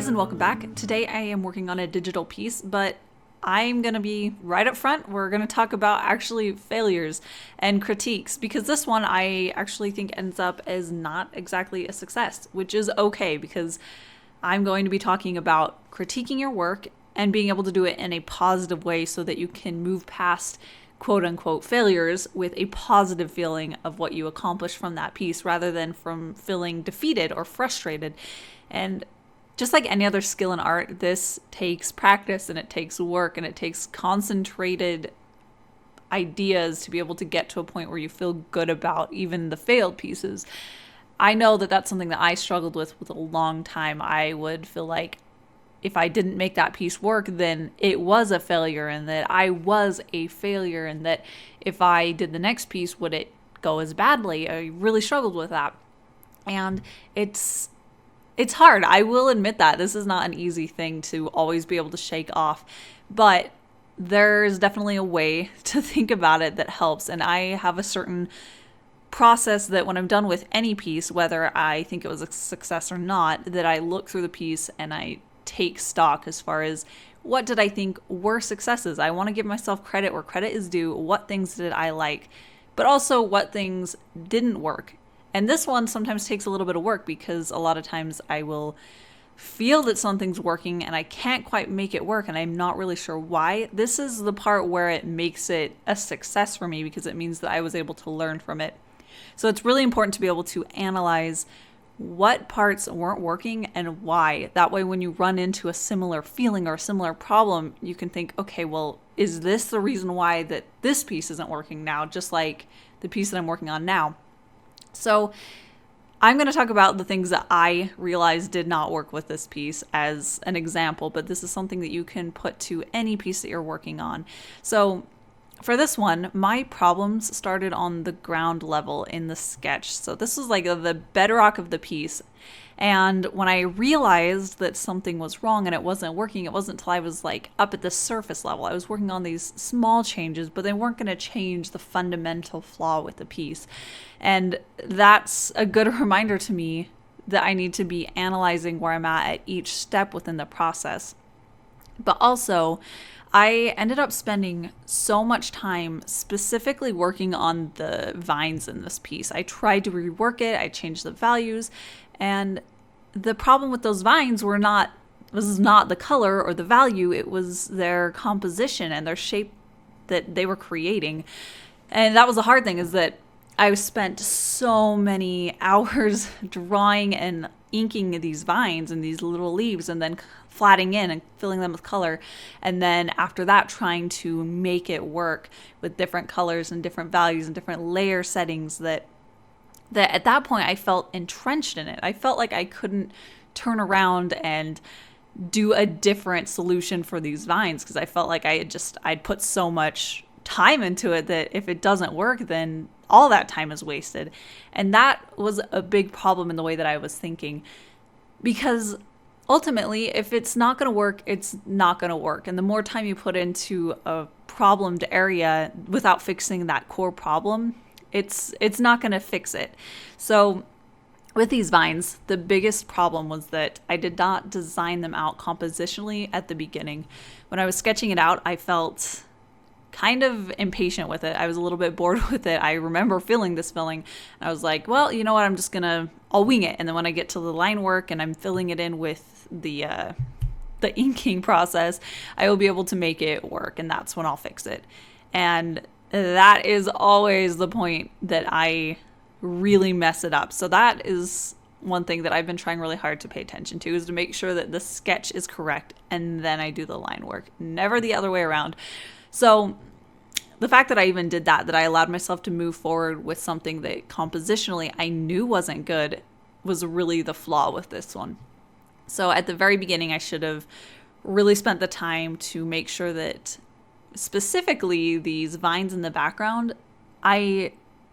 guys, and welcome back. Today I am working on a digital piece, but I'm going to be right up front. We're going to talk about actually failures and critiques, because this one I actually think ends up as not exactly a success, which is okay because I'm going to be talking about critiquing your work and being able to do it in a positive way so that you can move past quote unquote failures with a positive feeling of what you accomplished from that piece rather than from feeling defeated or frustrated. And just like any other skill in art, this takes practice and it takes work and it takes concentrated ideas to be able to get to a point where you feel good about even the failed pieces. I know that that's something that I struggled with a long time. I would feel like if I didn't make that piece work, then it was a failure and that I was a failure, and that if I did the next piece, would it go as badly? I really struggled with that. And it's hard. I will admit that. This is not an easy thing to always be able to shake off, but there's definitely a way to think about it that helps. And I have a certain process that when I'm done with any piece, whether I think it was a success or not, that I look through the piece and I take stock as far as what did I think were successes. I want to give myself credit where credit is due. What things did I like, but also what things didn't work. And this one sometimes takes a little bit of work because a lot of times I will feel that something's working and I can't quite make it work and I'm not really sure why. This is the part where it makes it a success for me because it means that I was able to learn from it. So it's really important to be able to analyze what parts weren't working and why. That way, when you run into a similar feeling or a similar problem, you can think, okay, well, is this the reason why that this piece isn't working now, just like the piece that I'm working on now? So I'm going to talk about the things that I realized did not work with this piece as an example, but this is something that you can put to any piece that you're working on. So for this one, my problems started on the ground level in the sketch. So this was like the bedrock of the piece. And when I realized that something was wrong and it wasn't working, it wasn't until I was like up at the surface level. I was working on these small changes, but they weren't going to change the fundamental flaw with the piece. And that's a good reminder to me that I need to be analyzing where I'm at each step within the process. But also, I ended up spending so much time specifically working on the vines in this piece. I tried to rework it, I changed the values, and the problem with those vines was not the color or the value, it was their composition and their shape that they were creating. And that was the hard thing, is that I spent so many hours drawing and inking these vines and these little leaves and then flatting in and filling them with color. And then after that, trying to make it work with different colors and different values and different layer settings that at that point I felt entrenched in it. I felt like I couldn't turn around and do a different solution for these vines because I felt like I'd put so much time into it that if it doesn't work, then all that time is wasted. And that was a big problem in the way that I was thinking, because ultimately, if it's not going to work, it's not going to work. And the more time you put into a problemed area without fixing that core problem, it's not going to fix it. So with these vines, the biggest problem was that I did not design them out compositionally at the beginning. When I was sketching it out, I felt kind of impatient with it. I was a little bit bored with it. I remember feeling this feeling. I was like, well, you know what? I'll wing it. And then when I get to the line work and I'm filling it in with the inking process, I will be able to make it work. And that's when I'll fix it. And that is always the point that I really mess it up. So that is one thing that I've been trying really hard to pay attention to, is to make sure that the sketch is correct and then I do the line work, never the other way around. So the fact that I even did that I allowed myself to move forward with something that compositionally I knew wasn't good, was really the flaw with this one. So at the very beginning, I should have really spent the time to make sure that specifically these vines in the background, I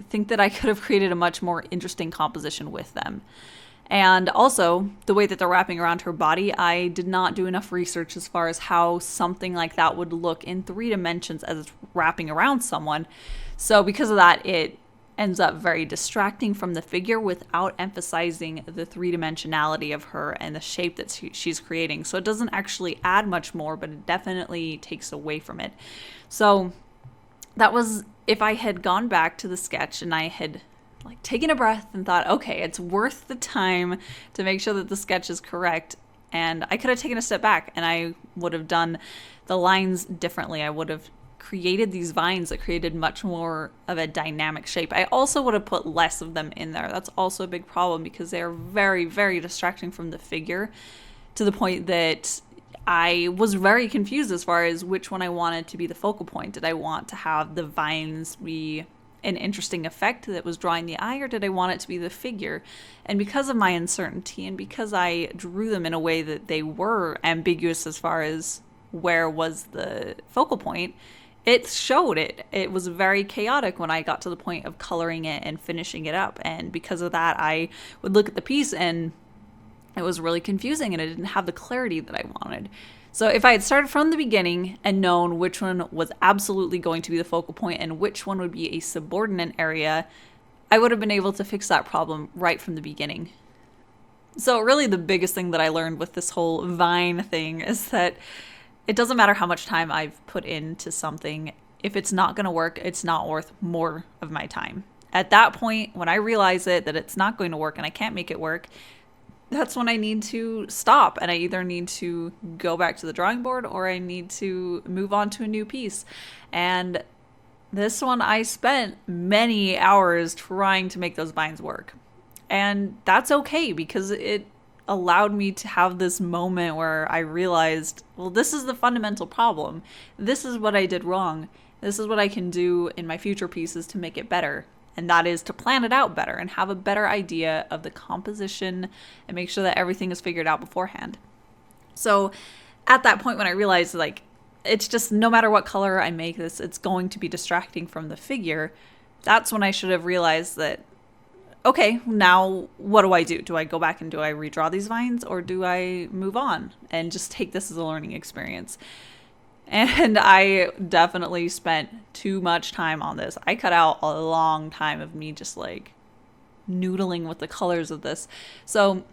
think that I could have created a much more interesting composition with them. And also, the way that they're wrapping around her body, I did not do enough research as far as how something like that would look in 3 dimensions as it's wrapping around someone. So because of that, it ends up very distracting from the figure without emphasizing the three-dimensionality of her and the shape that she's creating. So it doesn't actually add much more, but it definitely takes away from it. So that was, if I had gone back to the sketch and I had like taken a breath and thought, okay, it's worth the time to make sure that the sketch is correct. And I could have taken a step back and I would have done the lines differently. I would have created these vines that created much more of a dynamic shape. I also would have put less of them in there. That's also a big problem because they are very, very distracting from the figure, to the point that I was very confused as far as which one I wanted to be the focal point. Did I want to have the vines be an interesting effect that was drawing the eye, or did I want it to be the figure? And because of my uncertainty and because I drew them in a way that they were ambiguous as far as where was the focal point, it showed it. It was very chaotic when I got to the point of coloring it and finishing it up. And because of that, I would look at the piece and it was really confusing and it didn't have the clarity that I wanted. So if I had started from the beginning and known which one was absolutely going to be the focal point and which one would be a subordinate area, I would have been able to fix that problem right from the beginning. So really the biggest thing that I learned with this whole vine thing is that it doesn't matter how much time I've put into something. If it's not going to work, it's not worth more of my time. At that point, when I realize that it's not going to work and I can't make it work, that's when I need to stop. And I either need to go back to the drawing board or I need to move on to a new piece. And this one, I spent many hours trying to make those vines work. And that's okay because it allowed me to have this moment where I realized, well, this is the fundamental problem. This is what I did wrong. This is what I can do in my future pieces to make it better. And that is to plan it out better and have a better idea of the composition and make sure that everything is figured out beforehand. So at that point when I realized, like, it's just no matter what color I make this, it's going to be distracting from the figure, that's when I should have realized that, okay, now what do? Do I go back and do I redraw these vines, or do I move on and just take this as a learning experience? And I definitely spent too much time on this. I cut out a long time of me just like noodling with the colors of this. So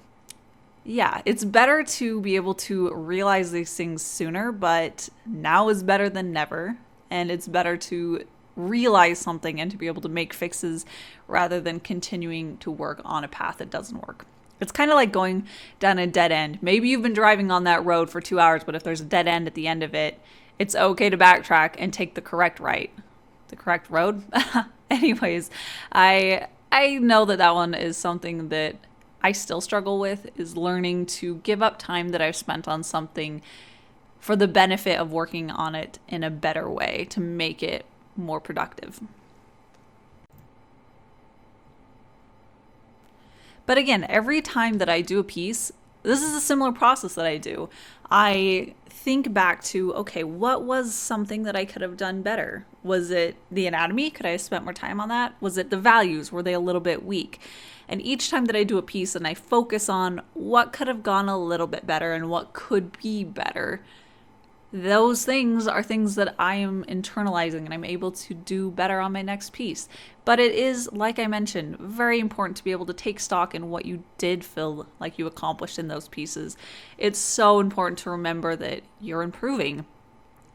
yeah, it's better to be able to realize these things sooner, but now is better than never. And it's better to realize something and to be able to make fixes rather than continuing to work on a path that doesn't work. It's kind of like going down a dead end. Maybe you've been driving on that road for 2 hours, but if there's a dead end at the end of it, it's okay to backtrack and take the correct road. Anyways, I know that one is something that I still struggle with, is learning to give up time that I've spent on something for the benefit of working on it in a better way to make it more productive. But again, every time that I do a piece, this is a similar process that I do. I think back to, okay, what was something that I could have done better? Was it the anatomy? Could I have spent more time on that? Was it the values? Were they a little bit weak? And each time that I do a piece and I focus on what could have gone a little bit better and what could be better, those things are things that I am internalizing and I'm able to do better on my next piece. But it is, like I mentioned, very important to be able to take stock in what you did feel like you accomplished in those pieces. It's so important to remember that you're improving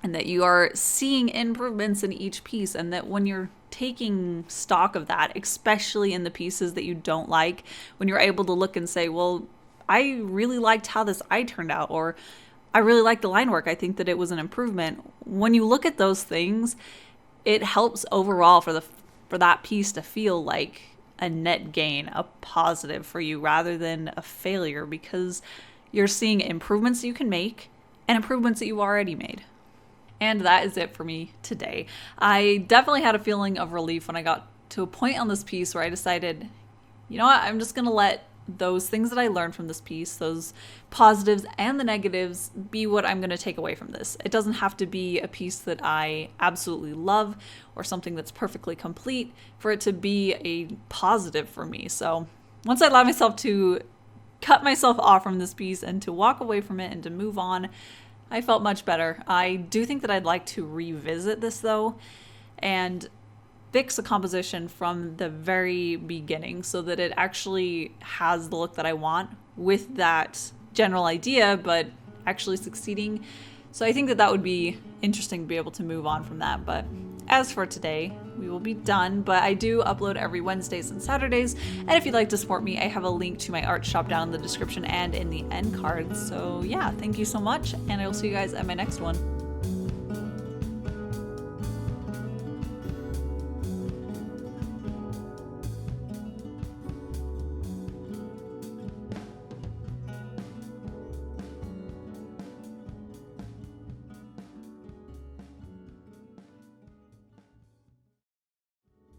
and that you are seeing improvements in each piece, and that when you're taking stock of that, especially in the pieces that you don't like, when you're able to look and say, well, I really liked how this eye turned out, or I really like the line work. I think that it was an improvement. When you look at those things, it helps overall for that piece to feel like a net gain, a positive for you rather than a failure, because you're seeing improvements you can make and improvements that you already made. And that is it for me today. I definitely had a feeling of relief when I got to a point on this piece where I decided, you know what, I'm just going to let those things that I learned from this piece, those positives and the negatives, be what I'm going to take away from this. It doesn't have to be a piece that I absolutely love or something that's perfectly complete for it to be a positive for me. So once I allowed myself to cut myself off from this piece and to walk away from it and to move on, I felt much better. I do think that I'd like to revisit this though, and fix a composition from the very beginning so that it actually has the look that I want with that general idea, but actually succeeding. So I think that that would be interesting to be able to move on from that. But as for today, we will be done, but I do upload every Wednesdays and Saturdays, and if you'd like to support me, I have a link to my art shop down in the description and in the end cards. So yeah, thank you so much, and I will see you guys at my next one.